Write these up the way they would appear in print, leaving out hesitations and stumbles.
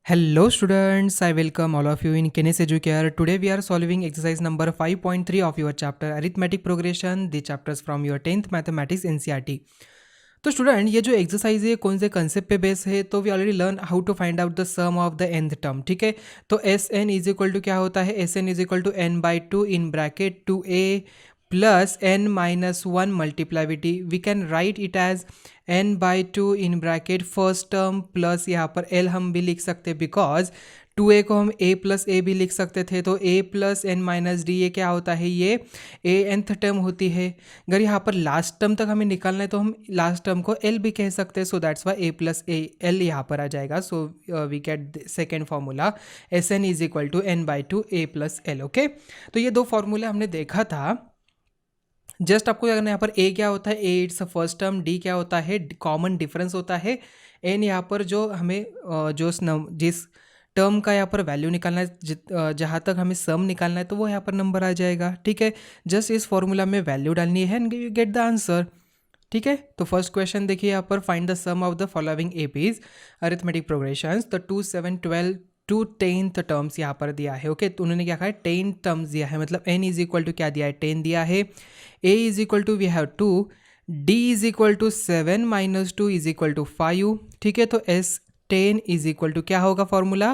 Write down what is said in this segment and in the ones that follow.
Hello students, I welcome all of you in Kenes Educare. Today we are solving exercise number 5.3 of your chapter Arithmetic Progression, the chapters from your 10th Mathematics NCERT. तो student ये जो exercise है कौन से concept पे base है, तो we already learn how to find out the sum of the nth term. ठीक है, तो S N is equal to क्या होता है, S N is equal to N by two in bracket two A plus N minus one multiply with D. We can write it as N by two in bracket first term plus यहाँ पर L हम भी लिख सकते हैं because to ए को हम ए plus ए भी लिख सकते थे. तो ए प्लस एन माइनस डी ये क्या होता है, ये ए nth टर्म होती है. अगर यहाँ पर लास्ट टर्म तक हमें निकालना है तो हम लास्ट टर्म को एल भी कह सकते हैं. So that's why A plus A L यहाँ पर आ जाएगा. So we get second formula S N is equal to N by two A plus L. Okay, तो ये दो फॉर्मूले हमने देखा था. जस्ट आपको क्या करना है, यहाँ पर ए क्या होता है, ए इट्स फर्स्ट टर्म, डी क्या होता है, कॉमन डिफरेंस होता है, एन यहाँ पर जो हमें जिस टर्म का यहाँ पर वैल्यू निकालना है, जहाँ तक हमें सम निकालना है तो वो यहाँ पर नंबर आ जाएगा. ठीक है, जस्ट इस फॉर्मूला में वैल्यू डालनी है and you get the answer. ठीक है, तो फर्स्ट क्वेश्चन देखिए यहाँ पर, find the sum of the following APs arithmetic progressions. तो 2 7 12 टू 10th टर्म्स यहाँ पर दिया है. ओके, तो उन्होंने क्या कहा है, 10 टर्म्स दिया है, मतलब n इज इक्वल टू क्या दिया है, 10 दिया है. a is equal to we have 2, d is equal to 7 minus 2 is equal to 5. ठीक है, तो s 10 इज इक्वल टू क्या होगा formula,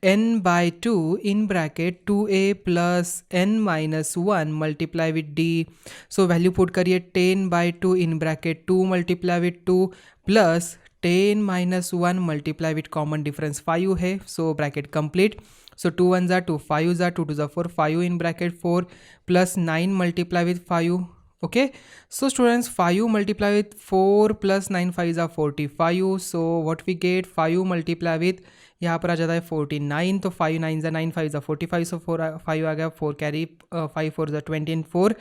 n by two in bracket 2a plus n minus 1 multiply with d. So value put करिए, 10 by two in bracket 2 multiply with 2 plus 10 minus 1 multiply with common difference 5 है. So bracket complete. सो 2 1 ज़ा 2, 5 ज़ा 2 2 ज़ा 4, 5 in bracket 4 plus 9 multiply with 5. Okay, so students 5 multiply with 4 plus 9 5 ज़ा 45. So what we get, 5 multiply with यहाँ पर आ जाता है 49. तो 5 9 ज़ा 9 5 ज़ा 45. सो 4 5 आ गया, 4 कैरी 5 4 ज़ा 20 एंड 4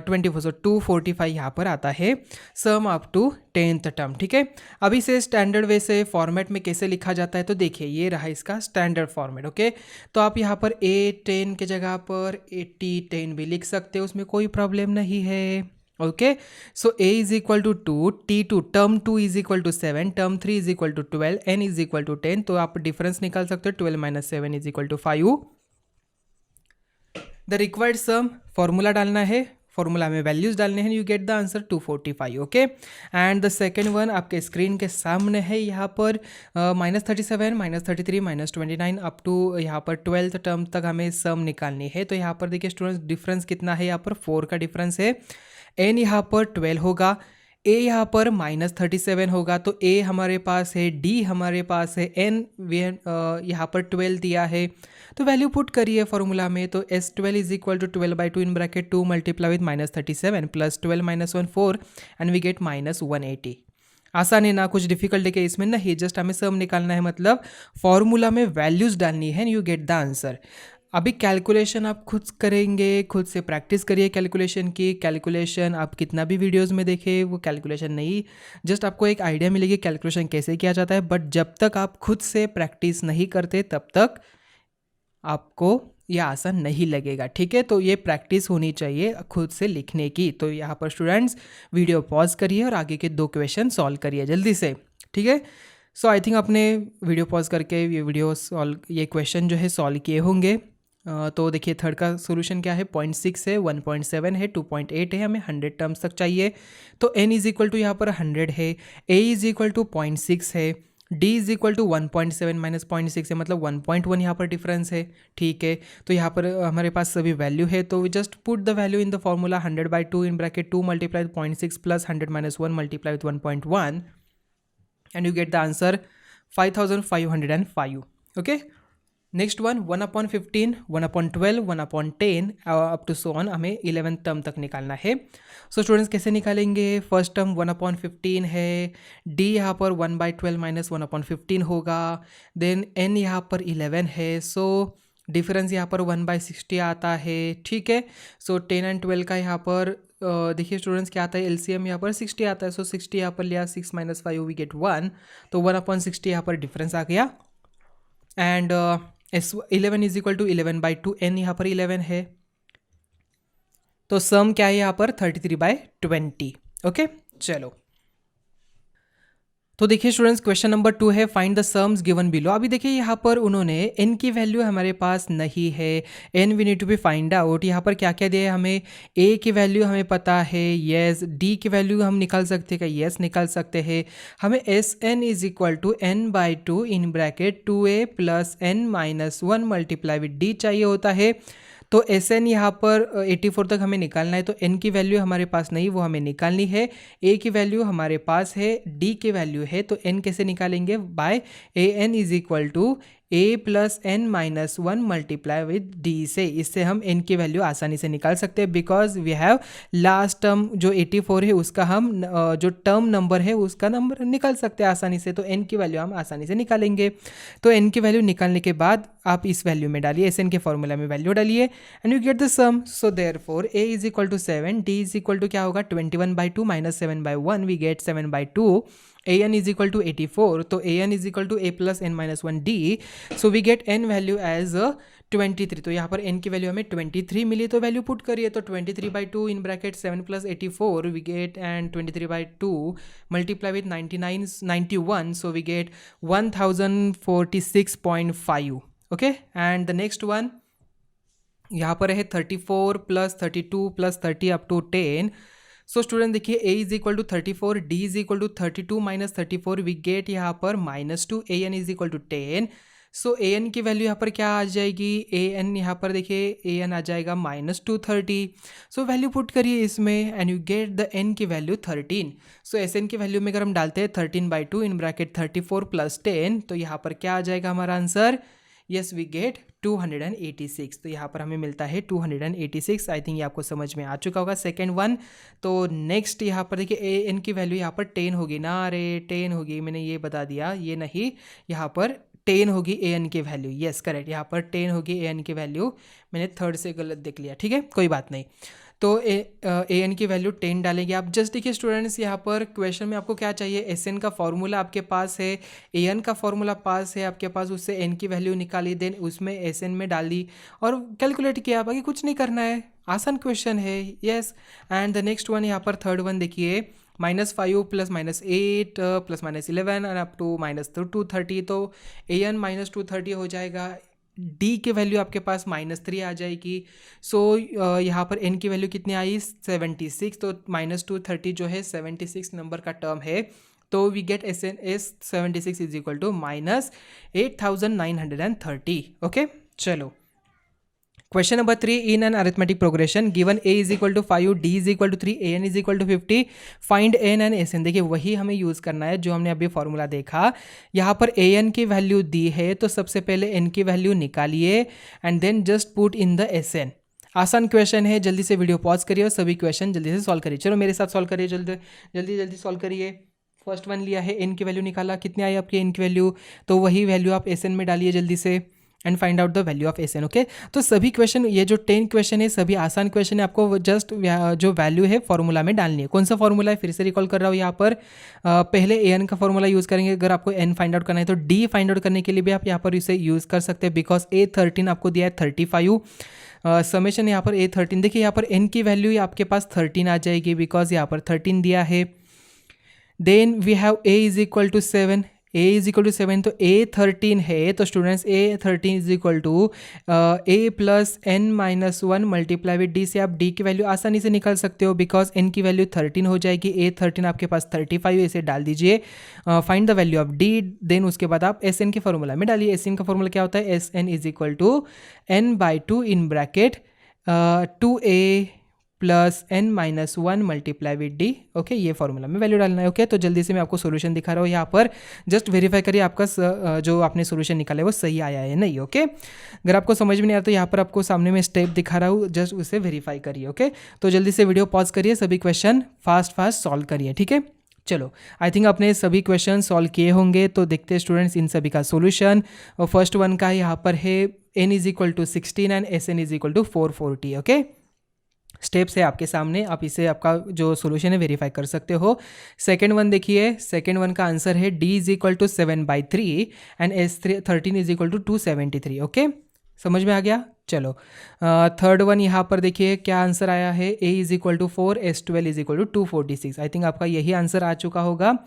24. सो 245 यहाँ पर आता है sum up to 10th term. ठीक है, अभी से स्टैंडर्ड वे से फॉर्मेट में कैसे लिखा जाता है, तो देखिए ये रहा इसका स्टैंडर्ड फॉर्मेट. ओके, तो आप यहाँ पर a 10 के जगह पर 80 10 भी लिख सकते हो, उसमें कोई प्रॉब्लम नहीं है. Okay, so a is equal to 2, t2 term 2 is equal to 7, term 3 is equal to 12, n is equal to 10. तो आप डिफरेंस निकाल सकते हो, 12 minus 7 is equal to 5. The required sum formula डालना है, फॉर्मूला में वैल्यूज डालने हैं, you get the answer 245. Okay, and the second one आपके स्क्रीन के सामने है यहाँ पर, -37 -33 -29 अप टू यहाँ पर 12th टर्म तक हमें सम निकालनी है. तो यहाँ पर देखिए स्टूडेंट्स, डिफरेंस कितना है, यहाँ पर 4 का डिफरेंस है. n यहाँ पर 12 होगा, a यहाँ पर -37 होगा, तो a हमारे पास है, d हमारे पास है, n यहाँ पर 12 दिया है. तो वैल्यू पुट करिए फॉर्मूला में, तो s12 is equal to 12 by two in bracket 2 multiply with -37 plus 12 minus 1 4 and we get -180. आसान है ना, कुछ डिफिकल्ट है क्या इसमें, नहीं, जस्ट हमें सम निकालना है, मतलब फॉर्मूला में वैल्यूज डालनी है, यू गेट द आंसर. अभी कैलकुलेशन आप खुद करेंगे, खुद से प्रैक्टिस करिए कैलकुलेशन की. कैलकुलेशन आप कितना भी वीडियोस में देखें, वो कैलकुलेशन नहीं, जस्ट आपको एक आइडिया मिलेगी कैलकुलेशन कैसे किया जाता है. बट जब तक आप खुद से प्रैक्टिस नहीं करते तब तक आपको ये आसान नहीं लगेगा. ठीक है, तो ये प्रैक्टिस होनी चाहिए खुद से लिखने की. तो यहाँ पर स्टूडेंट्स वीडियो पॉज करिए और आगे के 2 क्वेश्चन सॉल्व करिए जल्दी से. ठीक है, सो आई थिंक आपने वीडियो पॉज करके ये क्वेश्चन जो है सॉल्व किए होंगे. तो देखिए थर्ड का सोल्यूशन क्या है, 0.6 है, 1.7 है, 2.8 है, हमें 100 टर्म्स तक चाहिए. तो n इज इक्वल टू यहाँ पर 100 है, a इज इक्वल टू 0.6 है, d is equal to 1.7 minus 0.6 है, मतलब 1.1 यहाँ पर डिफरेंस है. ठीक है, तो यहाँ पर हमारे पास सभी वैल्यू है, तो we just put the value in the formula, 100 by 2 in bracket 2 multiply 0.6 plus 100 minus 1 multiply with 1.1 and you get the answer 5505. Okay, next one 1/15, 1/12, 1/10 up to so on, हमें 11th टर्म तक निकालना है. So students कैसे निकालेंगे, first term 1/15 है, d यहाँ पर 1/12 minus 1/15 होगा, देन n यहाँ पर 11 है, सो डिफरेंस यहाँ पर 1/60 आता है. ठीक है, सो 10 एंड 12 का यहाँ पर देखिए स्टूडेंट्स क्या आता है, एलसीएम यहाँ पर 60 आता है. सो 60 यहाँ पर लिया, 6 माइनस 5 वी गेट 1, तो 1/60 यहाँ पर डिफरेंस आ गया. And S11 is equal to 11 by 2, n यहाँ पर 11 है, तो सम क्या है यहाँ पर 33/20. ओके, चलो तो देखिए स्टूडेंट्स, क्वेश्चन नंबर 2 है find the sums given below. अभी देखिए यहाँ पर उन्होंने n की वैल्यू हमारे पास नहीं है, n we need to be find out. यहाँ पर क्या क्या दिया है हमें, a की वैल्यू हमें पता है, येस। d की वैल्यू हम निकाल सकते हैं, येस निकाल सकते हैं। हमें S N is equal to n by 2 in bracket 2a plus n minus 1 multiply with d चाहिए होता है। तो एस एन यहाँ पर 84 तक हमें निकालना है, तो एन की वैल्यू हमारे पास नहीं, वो हमें निकालनी है। ए की वैल्यू हमारे पास है, डी की वैल्यू है, तो एन कैसे निकालेंगे, by A N is equal to A plus N minus 1 multiply with D से। इससे हम एन की वैल्यू आसानी से निकाल सकते हैं, because we have last term जो 84 है उसका हम जो टर्म नंबर है उसका नंबर निकाल सकते हैं आसानी से, तो एन की वैल्यू हम आसानी से निकालेंगे। तो एन की वैल्यू निकालने के बाद आप इस वैल्यू में डालिए, एस एन के फॉर्मूला में वैल्यू डालिए and you get the sum. So therefore A is equal to 7, D is equal to क्या होगा 21/2 minus 7/1, we get 7/2। a n is equal to 84, तो a n is equal to a plus n minus 1 d, so we get n value as 23। तो यहाँ पर n की value हमें 23 मिली, तो value put करिए, तो 23/2 in bracket 7 plus 84 we get, and 23/2 multiply with 91, so we get 1046.5। Okay, and the next one यहाँ पर है 34 plus 32 plus 30 up to 10। So student देखिए a is equal to 34, d is equal to 32 minus 34, we get यहाँ पर -2, a n is equal to 10। So a n की value यहाँ पर क्या आ जाएगी, a n यहाँ पर देखिए a n आ जाएगा -230। सो वैल्यू पुट करिए इसमें and you get the n की वैल्यू 13। सो एस n की वैल्यू में अगर हम डालते हैं 13/2 इन ब्रैकेट 34 प्लस 10, तो यहाँ पर क्या आ जाएगा हमारा आंसर, यस वी गेट 286। तो यहाँ पर हमें मिलता है 286। आई थिंक ये आपको समझ में आ चुका होगा सेकेंड वन। तो नेक्स्ट यहाँ पर देखिए ए एन की वैल्यू यहाँ पर 10 होगी ना, अरे 10 होगी, मैंने ये बता दिया, ये नहीं, यहाँ पर 10 होगी ए एन की वैल्यू, यस करेक्ट, यहाँ पर 10 होगी ए एन की वैल्यू, मैंने थर्ड से गलत देख लिया, ठीक है कोई बात नहीं। तो ए एन की वैल्यू 10 डालेंगे आप। जस्ट देखिए स्टूडेंट्स, यहाँ पर क्वेश्चन में आपको क्या चाहिए, एस एन का फॉर्मूला आपके पास है, ए एन का फॉर्मूला पास है आपके पास, उससे एन की वैल्यू निकाली, देन उसमें एस एन में डाली और कैलकुलेट किया, बाकी कुछ नहीं करना है, आसान क्वेश्चन है, yes. And the next one यहाँ पर थर्ड वन देखिए, -5 plus -8 plus -11 and up to -230, तो ए एन -230 हो जाएगा, डी की वैल्यू आपके पास -3 आ जाएगी। सो यहाँ पर एन की वैल्यू कितनी आई, 76, तो -230 जो है 76 नंबर का टर्म है, तो we get S N S 76 is equal to -8930। Okay, चलो question number 3, in an arithmetic progression given a is equal to 5, d is equal to 3, a n is equal to 50, find n and s n। देखिए वही हमें use करना है जो हमने अभी formula देखा। यहाँ पर a n की वैल्यू दी है, तो सबसे पहले n की वैल्यू निकालिए and then just put in the s n। आसान क्वेश्चन है, जल्दी से वीडियो पॉज करिए और सभी क्वेश्चन जल्दी से सॉल्व करिए। चलो मेरे साथ सॉल्व करिए, जल्दी जल्दी जल्दी सॉल्व करिए। फर्स्ट वन लिया है, n की वैल्यू निकाला, कितनी आई आपकी n की वैल्यू, तो वही वैल्यू आप s n में डालिए जल्दी से and find out the value of S N. Okay, तो सभी क्वेश्चन, ये जो 10 क्वेश्चन है सभी आसान क्वेश्चन है, आपको जस्ट जो वैल्यू है फॉर्मूला में डालनी है। कौन सा फॉर्मूला है, फिर से रिकॉल कर रहा हूँ, यहाँ पर पहले ए एन का फॉर्मूला यूज़ करेंगे। अगर आपको एन फाइंड आउट करना है तो डी फाइंड आउट करने के लिए भी आप यहाँ पर इसे यूज़ कर सकते हैं, बिकॉज A13 आपको दिया है 35, समेशन यहाँ पर A13। देखिए यहाँ पर एन की वैल्यू आपके पास 13 आ जाएगी, बिकॉज यहाँ पर 13 दिया है। Then we have a is equal to 7, a is equal to 7, तो A13 है, तो students A13 is equal to a plus n minus 1 multiply with d से आप d की वैल्यू आसानी से निकाल सकते हो, बिकॉज n की वैल्यू 13 हो जाएगी, A13 आपके पास 35, इसे डाल दीजिए, find the value of d, then उसके बाद आप एस एन के फॉर्मूला में डालिए। एस एन का फॉर्मूला क्या होता है, S N is equal to n/2 in bracket 2a plus n minus 1 multiply with D. Okay, ये फॉर्मूला में वैल्यू डालना है। ओके, तो जल्दी से मैं आपको सोल्यूशन दिखा रहा हूँ, यहाँ पर जस्ट वेरीफाई करिए आपका जो आपने सोल्यूशन निकाला है वो सही आया है नहीं। ओके, अगर आपको समझ में नहीं आता तो यहाँ पर आपको सामने में स्टेप दिखा रहा हूँ, जस्ट उसे वेरीफाई करिए। ओके, तो जल्दी से वीडियो पॉज करिए, सभी क्वेश्चन फास्ट सॉल्व करिए, ठीक है। चलो, आई थिंक आपने सभी क्वेश्चन सॉल्व किए होंगे, तो देखते हैं स्टूडेंट्स इन सभी का सोल्यूशन। फर्स्ट वन का यहाँ पर है n is equal to 16 and S N is equal to 440। Okay, steps है आपके सामने, आप इसे आपका जो सोल्यूशन है वेरीफाई कर सकते हो। सेकंड वन देखिए, सेकंड वन का आंसर है d is equal to 7/3 and S13 is equal to 273। Okay, समझ में आ गया। चलो थर्ड वन यहाँ पर देखिए क्या आंसर आया है, a is equal to 4, S12 is equal to 246। I think आपका यही आंसर आ चुका होगा।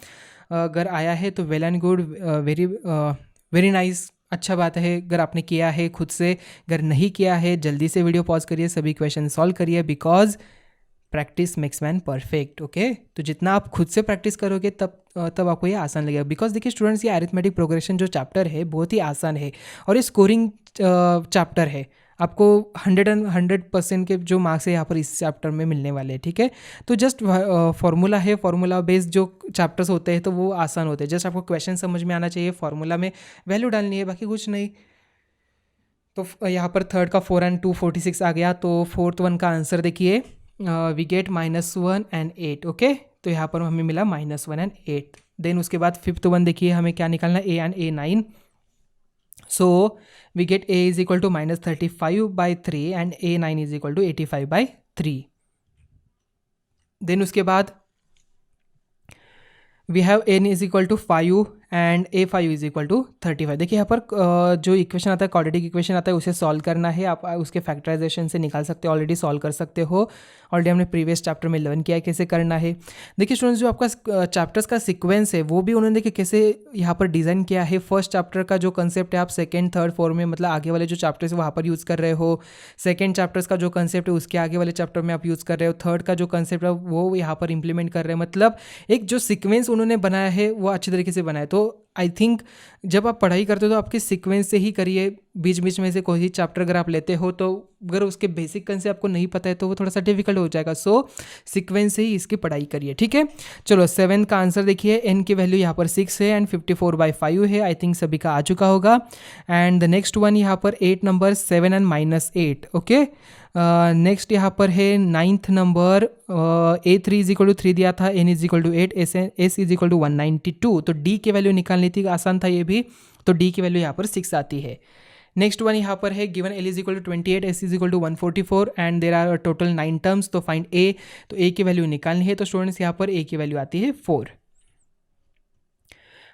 अगर आया है तो well and good, very very nice, अच्छा बात है। अगर आपने किया है खुद से, अगर नहीं किया है जल्दी से वीडियो पॉज करिए, सभी क्वेश्चन सॉल्व करिए, because practice makes man perfect. Okay, तो जितना आप खुद से प्रैक्टिस करोगे तब आपको ये आसान लगेगा। बिकॉज देखिए स्टूडेंट्स, ये अरिथमेटिक प्रोग्रेशन जो चैप्टर है बहुत ही आसान है और ये स्कोरिंग चैप्टर है। आपको 100% के जो मार्क्स है यहाँ पर इस चैप्टर में मिलने वाले हैं, ठीक है। तो जस्ट फार्मूला है, फार्मूला बेस्ड जो चैप्टर्स होते हैं तो वो आसान होते हैं। जस्ट आपको क्वेश्चन समझ में आना चाहिए, फार्मूला में वैल्यू डालनी है, बाकी कुछ नहीं। तो यहाँ पर थर्ड का 4 and 2 46 आ गया, तो फोर्थ वन का आंसर देखिए, वी गेट -1 and 8। ओके, तो यहाँ पर हमें मिला -1 and 8। देन उसके बाद फिफ्थ वन देखिए, हमें क्या निकालना है, a and a 9। So we get a is equal to -35/3 and a 9 is equal to 85/3। Then उसके बाद we have n is equal to 5 and a5 is equal to 35। देखिए यहाँ पर जो इक्वेशन आता है, क्वाड्रेटिक इक्वेशन आता है, उसे सॉल्व करना है। आप उसके फैक्टराइजेशन से निकाल सकते हो, ऑलरेडी सॉल्व कर सकते हो। ऑलरेडी हमने प्रीवियस चैप्टर में 11 किया है कैसे करना है। देखिए स्टूडेंट्स, जो आपका चैप्टर्स का सीक्वेंस है वो भी उन्होंने देखिए कैसे यहाँ पर डिज़ाइन किया है। फर्स्ट चैप्टर का जो कंसेप्ट है आप सेकेंड थर्ड फोर्थ में, मतलब आगे वाले जो चैप्टर्स है वहाँ पर यूज़ कर रहे हो। सेकेंड चैप्टर्स का जो कंसेप्ट है उसके आगे वाले चैप्टर में आप यूज़ कर रहे हो। थर्ड का जो कंसेप्ट है वो यहाँ पर इंप्लीमेंट कर रहे हैं। मतलब एक जो सीक्वेंस उन्होंने बनाया है वो अच्छी तरीके से बनाया है। तो आई थिंक जब आप पढ़ाई करते हो तो आपके सीक्वेंस से ही करिए। बीच बीच में से कोई भी चैप्टर अगर आप लेते हो तो अगर उसके बेसिक कंसेप्ट आपको नहीं पता है तो वो थोड़ा सा डिफिकल्ट हो जाएगा। सो सीक्वेंस से ही इसकी पढ़ाई करिए, ठीक है। चलो 7 का आंसर देखिए, n की वैल्यू यहाँ पर 6 है एंड 54/5 है। आई थिंक सभी का आ चुका होगा। एंड द नेक्स्ट वन यहाँ पर 8 नंबर 7 and -8। ओके, नेक्स्ट यहाँ पर है 9th number, a3 is equal to 3 दिया था, n is equal to 8, s is equal to 192। तो d की वैल्यू निकालनी थी, आसान था ये भी। तो d की वैल्यू यहाँ पर 6 आती है। नेक्स्ट वन यहाँ पर है given l is equal to 28, s is equal to 144 and there are total 9 terms. तो फाइंड a, तो a की वैल्यू निकालनी है। तो स्टूडेंट्स यहाँ पर a की वैल्यू आती है 4।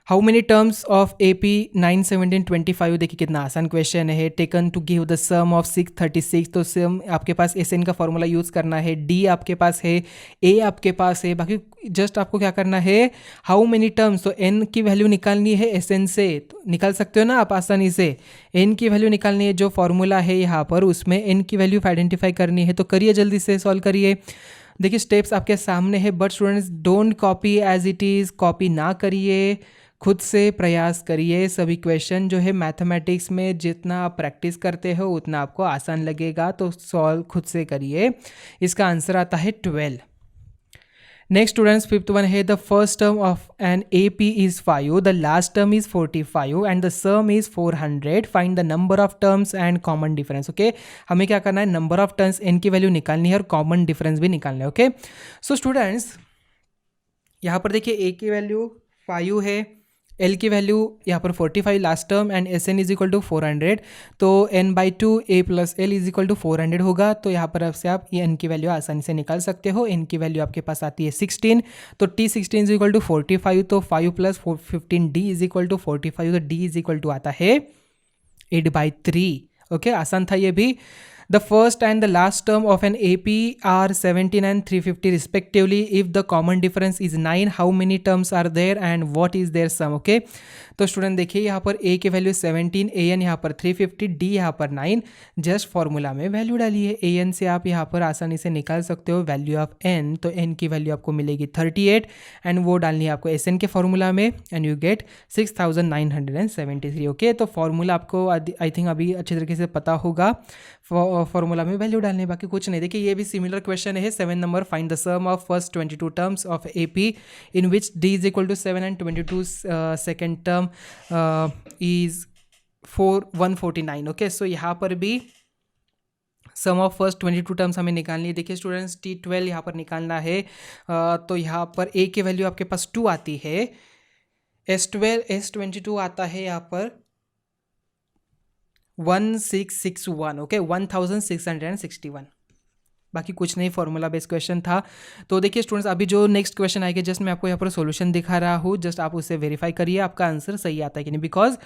How many terms of AP 9, 17, 25। देखिए कितना आसान क्वेश्चन है। Taken to give the sum of 636। तो सम आपके पास SN का फॉर्मूला यूज़ करना है, D आपके पास है, A आपके पास है, बाकी जस्ट आपको क्या करना है, हाउ मेनी टर्म्स। तो N की वैल्यू निकालनी है SN से, तो निकाल सकते हो ना आप आसानी से। N की वैल्यू निकालनी है, जो फॉर्मूला है यहाँ पर उसमें N की वैल्यू आइडेंटिफाई करनी है। तो करिए, जल्दी से सॉल्व करिए। देखिए स्टेप्स आपके सामने है, but students don't copy as it is, copy ना करिए, खुद से प्रयास करिए। सभी क्वेश्चन जो है मैथमेटिक्स में जितना आप प्रैक्टिस करते हो उतना आपको आसान लगेगा। तो सॉल्व खुद से करिए। इसका आंसर आता है 12। नेक्स्ट स्टूडेंट्स, फिफ्थ वन है, the first term of an AP is 5, the last term is 45 and the sum is 400। Find the number of terms and common difference. Okay, हमें क्या करना है, नंबर ऑफ टर्म्स n की value निकालनी है और common difference भी निकालना है। ओके, सो स्टूडेंट्स यहाँ पर देखिए a की वैल्यू 5 है, L की वैल्यू यहाँ पर 45 last term and SN is equal to 400। तो n/2 A + L is equal to 400 होगा। तो यहाँ पर आपसे आप ये n की वैल्यू आसानी से निकाल सकते हो। n की वैल्यू आपके पास आती है 16। तो T16 इज इक्वल टू 45, तो 5 + 15 D इज इक्वल टू 45। तो D इज इक्वल टू आता है 8/3। ओके, आसान था ये भी। The first and the last term of an AP are 17 and 350 respectively. If the common difference is 9, how many terms are there and what is their sum? Okay, तो student देखिए यहाँ पर A की value 17, AN यहाँ पर 350, D यहाँ पर 9। Just formula में वैल्यू डालिए। AN से आप यहाँ पर आसानी से निकाल सकते हो वैल्यू ऑफ N। तो N की वैल्यू आपको मिलेगी 38 एंड वो डालनी है आपको SN के फॉर्मूला में एंड यू गेट 6973। ओके, तो फॉर्मूला आपको आई थिंक अभी अच्छे तरीके से पता होगा। फॉर्मूला में वैल्यू डालने, बाकी कुछ नहीं। देखिए ये भी सिमिलर क्वेश्चन है। 7 number, find the sum of first 22 terms of AP in which D is equal to 7 and 22 second term is 149। Okay, so यहाँ पर भी सम ऑफ फर्स्ट 22 टर्म्स हमें निकालनी है। देखिए स्टूडेंट्स T12 यहाँ पर निकालना है। तो यहाँ पर A की वैल्यू आपके पास 2 आती है, S22 आता है यहाँ पर 1661। ओके, 1661। बाकी कुछ नहीं, फॉर्मूला बेस्ड क्वेश्चन था। तो देखिए स्टूडेंट्स, अभी जो नेक्स्ट क्वेश्चन आएगा जस्ट मैं आपको यहाँ पर सॉल्यूशन दिखा रहा हूँ। जस्ट आप उसे वेरीफाई करिए आपका आंसर सही आता है कि नहीं, बिकॉज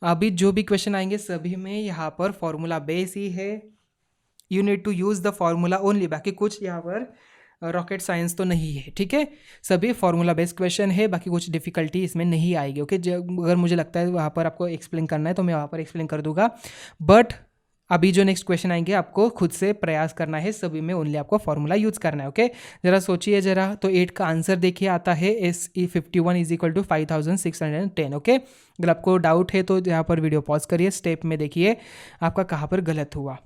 अभी जो भी क्वेश्चन आएंगे सभी में यहाँ पर फॉर्मूला बेस ही है। You need to use the formula only, बाकी कुछ यहाँ पर रॉकेट साइंस तो नहीं है, ठीक है, सभी फॉर्मूला बेस्ड क्वेश्चन है, बाकी कुछ डिफिकल्टी इसमें नहीं आएगी। ओके, अगर मुझे लगता है वहाँ पर आपको एक्सप्लेन करना है तो मैं वहाँ पर एक्सप्लेन कर दूंगा, बट अभी जो नेक्स्ट क्वेश्चन आएंगे आपको खुद से प्रयास करना है, सभी में ओनली आपको फॉर्मूला यूज करना है। ओके, जरा सोचिए जरा, तो 8 का आंसर देखिए आता है SE51 is equal to 5610। Okay, अगर आपको डाउट है तो यहाँ पर वीडियो पॉज करिए, स्टेप में देखिए आपका कहाँ पर गलत हुआ।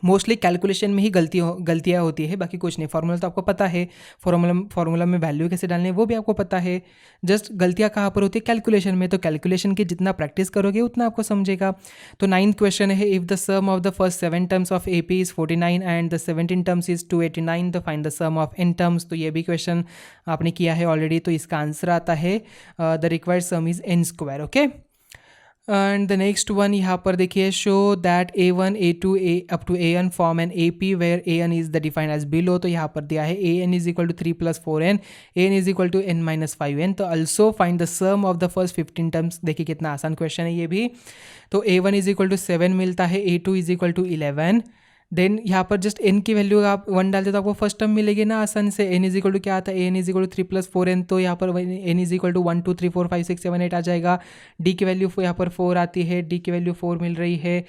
मोस्टली कैलकुलेशन में ही गलतियाँ होती है, बाकी कुछ नहीं। फार्मूला तो आपको पता है, फार्मूला में वैल्यू कैसे डालने वो भी आपको पता है, जस्ट गलतियाँ कहाँ पर होती है, कैलकुलेशन में। तो कैलकुलेशन की जितना प्रैक्टिस करोगे उतना आपको समझेगा। तो 9th क्वेश्चन है, if the sum of the first 7 terms of AP is 49 and the 17 terms is 289, तो find the sum of n terms. तो ये भी क्वेश्चन आपने किया है ऑलरेडी, तो इसका आंसर आता है the required sum is n²। Okay, and the next one यहाँ पर देखिए, show that A1 A2 up to AN form an AP where AN is the defined as below. तो यहाँ पर दिया है AN is equal to 3 + 4n, AN is equal to n - 5n। तो also find the sum of the first 15 terms. देखिए कितना आसान question है ये भी। तो A1 इज इक्वल टू 7 मिलता है, A2 is equal to 11, then यहाँ पर जस्ट n की वैल्यू आप 1 डालते तो आपको फर्स्ट टर्म मिलेगी ना आसान से। n इज इक्वल टू क्या आता है, n is equal to 3 + 4n, तो यहाँ पर n इज इक्वल टू 1 2 3 4 5 6 7 8 आ जाएगा। d की वैल्यू यहाँ पर 4 आती है, d की वैल्यू 4 मिल रही है।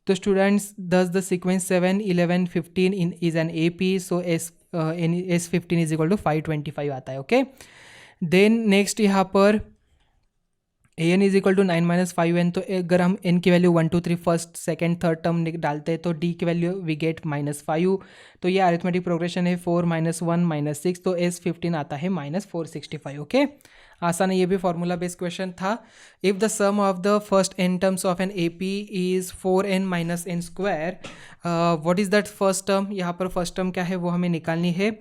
तो students thus the sequence 7 11 15 in is an AP, so S15 is equal to 525 आता है। ओके, देन नेक्स्ट यहाँ पर AN is equal to 9 - 5n, तो अगर हम n की value 1 2 3 first second third term डालते हैं तो d की वैल्यू वी गेट -5। तो ये अरिथमेटिक प्रोग्रेशन है, 4 - 1 - 6, तो S15 आता है -465। ओके, आसान है, ये भी फॉर्मूला बेस्ड क्वेश्चन था। If the sum of the first n terms of an AP is 4n - n², what is that first term. यहाँ पर फर्स्ट टर्म क्या है वो हमें निकालनी है।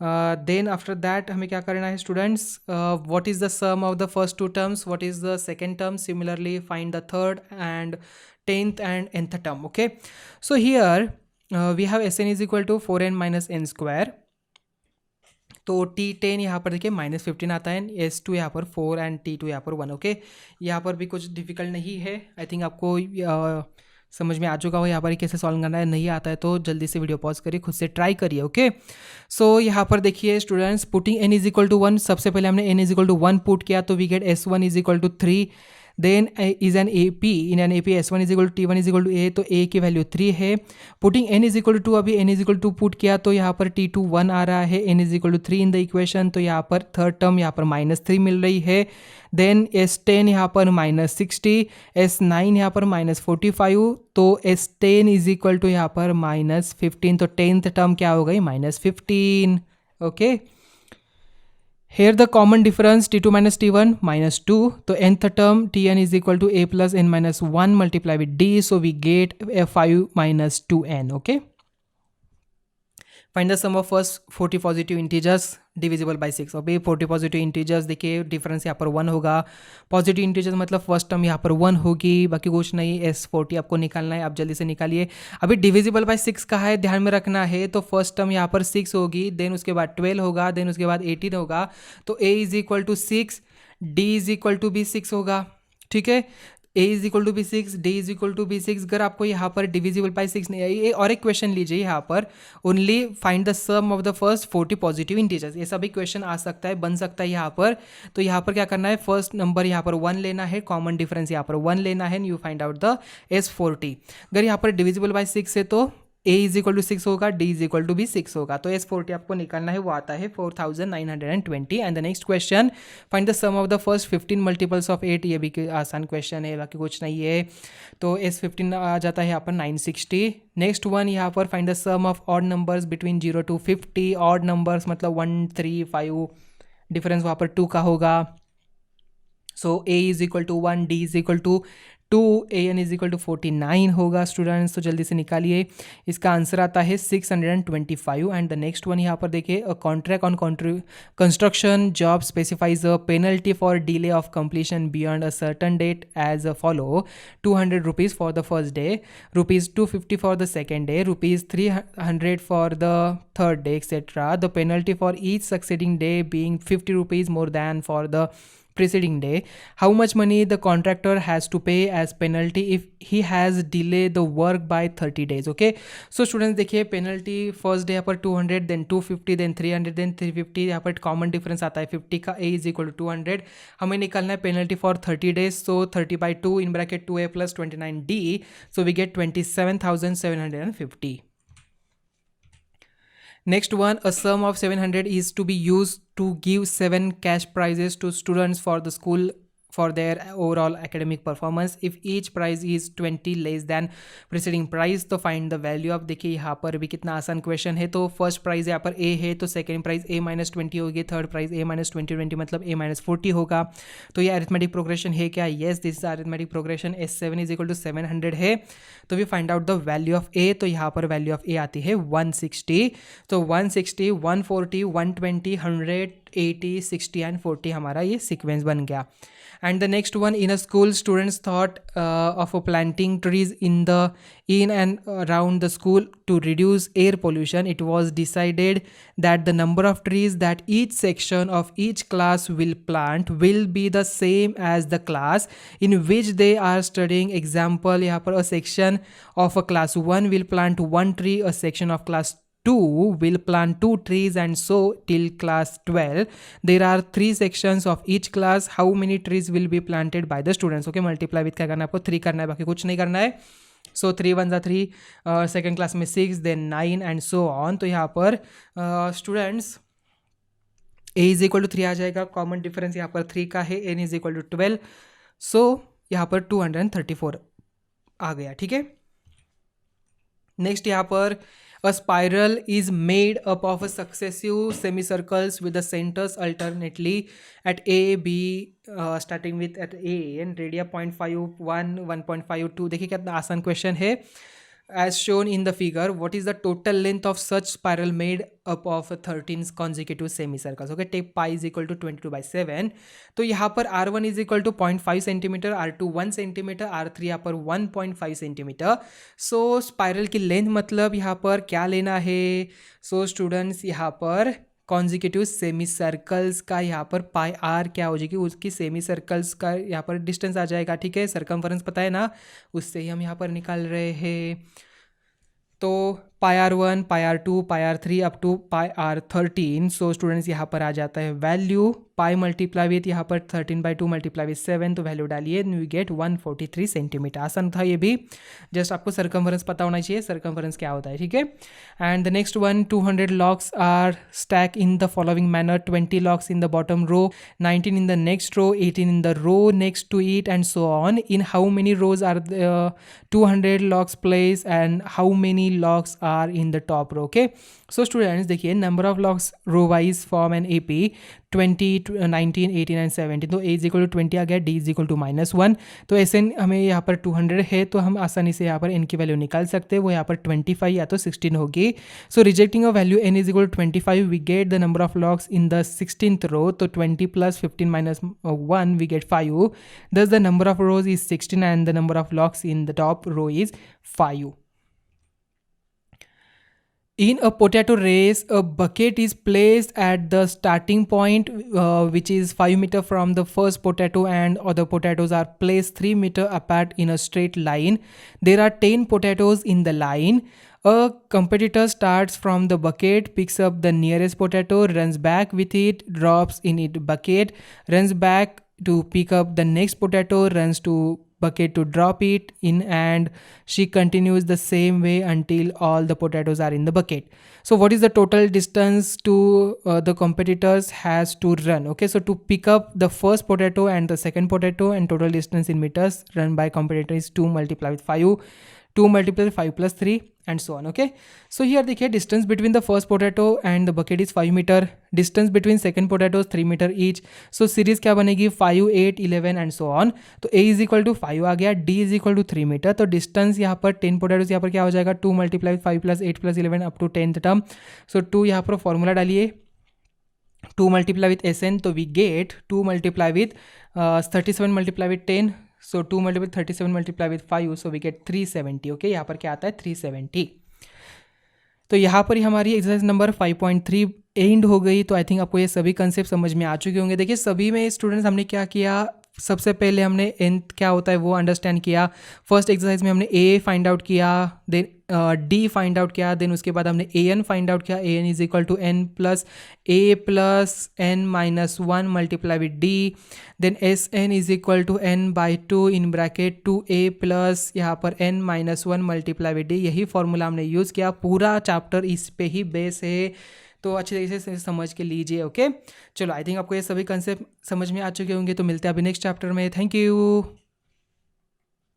देन आफ्टर दैट हमें क्या करना है students, what is the sum of the first 2 terms, what is the second term, similarly find the third and 10th and nth term. Okay, so here we have Sn is equal to 4n - n², तो T10 यहाँ पर देखिए -15 आता है, S2 यहाँ पर 4 and T2 यहाँ पर 1। ओके, यहाँ पर भी कुछ डिफिकल्ट नहीं है, आई थिंक आपको समझ में आ चुका हो यहाँ पर कैसे सॉल्व करना है। नहीं आता है तो जल्दी से वीडियो पॉज करिए, खुद से ट्राई करिए। ओके, सो यहाँ पर देखिए students, putting n is equal to 1, सबसे पहले हमने n is equal to 1 put किया, तो we get S1 is equal to 3। Then is an AP, in an AP S1 is equal to T1 is equal to A, तो A की value 3 है। Putting n is equal to 2, अभी n is equal to 2 put किया तो यहाँ पर T2 1 आ रहा है, n is equal to 3 in the equation, तो यहाँ पर थर्ड टर्म यहाँ पर -3 मिल रही है। देन S10 यहाँ पर -60, S9 यहाँ पर -45, तो S10 इज इक्वल टू यहाँ पर -15, तो 10th टर्म क्या हो गई, -15। Okay, here the common difference T2 - T1 -2, तो nth term Tn is equal to A plus n minus 1 multiplied with D, so we get 5 - 2n. Okay, find the sum of first 40 positive integers divisible by 6। अभी 40 positive integers देखिए, difference यहाँ पर 1 होगा। Positive integers मतलब first term यहाँ पर 1 होगी, बाकी कुछ नहीं। S40 आपको निकालना है, आप जल्दी से निकालिए। अभी डिविजिबल बाय 6 का है, ध्यान में रखना है। तो फर्स्ट टर्म यहाँ पर 6 होगी, देन उसके बाद 12 होगा, देन उसके बाद 18 होगा, तो A is equal to 6, D is equal to भी 6 होगा। ठीक है, A इज इक्वल टू भी 6, D इज इक्वल टू भी 6। अगर आपको यहाँ पर डिविजिबल बाय 6 नहीं आई, और एक क्वेश्चन लीजिए यहाँ पर, only find the sum of the first 40 positive integers. ये सभी क्वेश्चन आ सकता है, बन सकता है यहाँ पर। तो यहाँ पर क्या करना है, फर्स्ट नंबर यहाँ पर 1 लेना है, कॉमन डिफरेंस यहाँ पर 1 लेना है, you find out the S40। अगर यहाँ पर डिविजिबल बाय 6 है तो A इज इक्वल टू 6 होगा, D इज इक्वल टू भी 6 होगा, तो S40 आपको निकालना है, वो आता है 4920। And the next question, find the sum of the first 15 multiples of 8। ये भी आसान क्वेश्चन है, बाकी कुछ नहीं है। तो S15 आ जाता है यहाँ पर 960। नेक्स्ट वन यहाँ पर, find the sum of odd numbers between 0 to 50। Odd numbers मतलब 1 3 5, डिफरेंस वहाँ पर 2 का होगा। So A is equal to 1, D is equal to 2, AN is equal to 49 होगा स्टूडेंट्स, तो जल्दी से निकालिए। इसका आंसर आता है 625। एंड द नेक्स्ट वन यहाँ पर देखिए, a contract on construction job specifies a penalty for delay of completion beyond a certain date as a follow: 200 rupees for the first day, ₹250 for the second day, ₹300 for the third day, etcetera. The penalty for each succeeding day being 50 rupees more than for the preceding day, how much money the contractor has to pay as penalty if he has delayed the work by 30 days. Okay, so students देखिए penalty first day यहाँ पर 200, then 250, then 300, then 350. यहाँ पर common difference आता है 50 का. A is equal to 200. हमें निकालना है penalty for 30 days, so 30 by 2 in bracket 2A plus 29D, so we get 27,750. Next one, a sum of 700 is to be used to give 7 cash prizes to students for the school for their overall academic performance. If each prize is 20 less than preceding prize, तो find the value of. देखिए यहाँ पर भी कितना आसान question है. तो first prize यहाँ पर A है, तो सेकंड प्राइज A माइनस 20 होगी, थर्ड प्राइज A माइनस 20 मतलब A माइनस 40 होगा. तो ये अरिथमेटिक प्रोग्रेशन है क्या? Yes, this is arithmetic progression. S7 is equal to 700 है, तो we find out the value of A. तो यहाँ पर वैल्यू ऑफ A आती है 160. तो 160, 140, 120, 100, 80, 60 एंड 40 हमारा ये सीक्वेंस बन गया. And the next one, in a school, students thought of planting trees in and around the school to reduce air pollution. It was decided that the number of trees that each section of each class will plant will be the same as the class in which they are studying. Example, यहाँ पर a section of a class 1 will plant 1 tree, a section of class 2 will plant 2 trees, and so till class 12. There are 3 sections of each class. How many trees will be planted by the students? Okay, multiply with क्या करना है आपको? 3 करना है, बाकी कुछ नहीं करना है. So 3 1 जा 3, सेकेंड क्लास में 6, then 9 and so on. तो यहाँ पर students A is equal to 3 आ जाएगा. कॉमन डिफरेंस यहाँ पर 3 का है. N is equal to 12. So यहाँ पर 234 आ गया. ठीक है. नेक्स्ट यहाँ पर a spiral is made up of a successive semicircles with the centers alternately at A, B, starting with at A and radii 0.51, 1.52. देखिए कितना आसान क्वेश्चन है. As shown in the figure, what is the total length of such spiral made up of 13 consecutive semicircles? Okay, take pi is equal to 22 by 7. तो यहाँ पर R1 is equal to 0.5 centimetre, R2 1 centimetre, R3 यहाँ पर 1.5 centimetre. सो spiral की length मतलब यहाँ पर क्या लेना है? सो स्टूडेंट्स यहाँ पर कॉन्जिक्यूटिव सेमी सर्कल्स का यहाँ पर पाई आर क्या हो जाएगी, उसकी सेमी सर्कल्स का यहाँ पर डिस्टेंस आ जाएगा. ठीक है, सरकमफरेंस पता है ना, उससे ही हम यहाँ पर निकाल रहे हैं. तो pi R1, pi R2, pi R3 up to pi R13. So students यहाँ पर आ जाता है वैल्यू पाई मल्टीप्लाई विथ यहाँ पर 13 by 2 मल्टीप्लाई विथ 7. तो वैल्यू डालिए, वी गेट 143 सेंटीमीटर. आसान था ये भी, जस्ट आपको सरकमफरेंस पता होना चाहिए सरकमफरेंस क्या होता है. ठीक है. And the next one, 200 logs are stack in the following manner. 20 logs in the bottom row, 19 in the next row, 18 in the row next to it, and so on. In how many rows are the 200 locks placed and how many locks are in the top row? Okay, so students देखिए number of locks row wise form an AP 20, 19, 18 and 17. तो A is equal to 20 आ गया, D is equal to -1. तो SN हमें यहाँ पर 200 है, तो हम आसानी से यहाँ पर N की वैल्यू निकाल सकते हैं. वो यहाँ पर 25 या तो 16 होगी. So rejecting a value N is equal to 25, we get the number of logs in the 16th row. तो 20 plus 15 minus 1 we get 5. Thus the number of rows is 16 and the number of logs in the top row is 5. In a potato race, a bucket is placed at the starting point, which is 5 meter from the first potato, and other potatoes are placed 3 meter apart in a straight line. There are 10 potatoes in the line. A competitor starts from the bucket, picks up the nearest potato, runs back with it, drops in its bucket, runs back to pick up the next potato, runs to bucket to drop it in, and she continues the same way until all the potatoes are in the bucket. So what is the total distance to the competitors has to run? Okay, so to pick up the first potato and the second potato, and total distance in meters run by competitor is 2 multiplied with 5, 2 multiplied 5 plus 3 and so on. Okay, so here देखिए distance between the first potato and the bucket is 5 meter, distance between second potatoes 3 meter each. So series क्या बनेगी 5, 8, 11 and so on. तो A is equal to 5 आ गया, D is equal to 3 meter. तो distance यहाँ पर 10 potatoes यहाँ पर क्या हो जाएगा 2 multiplied 5 plus 8 plus 11 up to 10th term. So 2 यहाँ पर फॉर्मूला डालिए, 2 multiply with SN, तो we get 2 multiply with 37 multiply with 10. So 2 multiply 37 multiply with 5, so we get 370. Okay, यहाँ पर क्या आता है 370. तो यहाँ पर ही हमारी एक्सरसाइज नंबर 5.3 एंड हो गई। तो आई थिंक आपको ये सभी कंसेप्ट समझ में आ चुके होंगे। देखिए सभी में स्टूडेंट्स हमने क्या किया, सबसे पहले हमने nth क्या होता है वो अंडरस्टैंड किया। फर्स्ट एक्सरसाइज में हमने a फाइंड आउट किया, देन d फाइंड आउट किया, देन उसके बाद हमने an फाइंड आउट किया। an is equal to n plus a plus n minus 1 multiply with d। देन Sn is equal to n by 2 in bracket 2a plus यहाँ पर n minus 1 multiply with d। यही formula हमने use किया। पूरा chapter इस पे ही base है, तो अच्छी तरीके से समझ के लीजिए। ओके, चलो आई थिंक आपको ये सभी कंसेप्ट समझ में आ चुके होंगे। तो मिलते हैं अभी नेक्स्ट चैप्टर में। Thank you.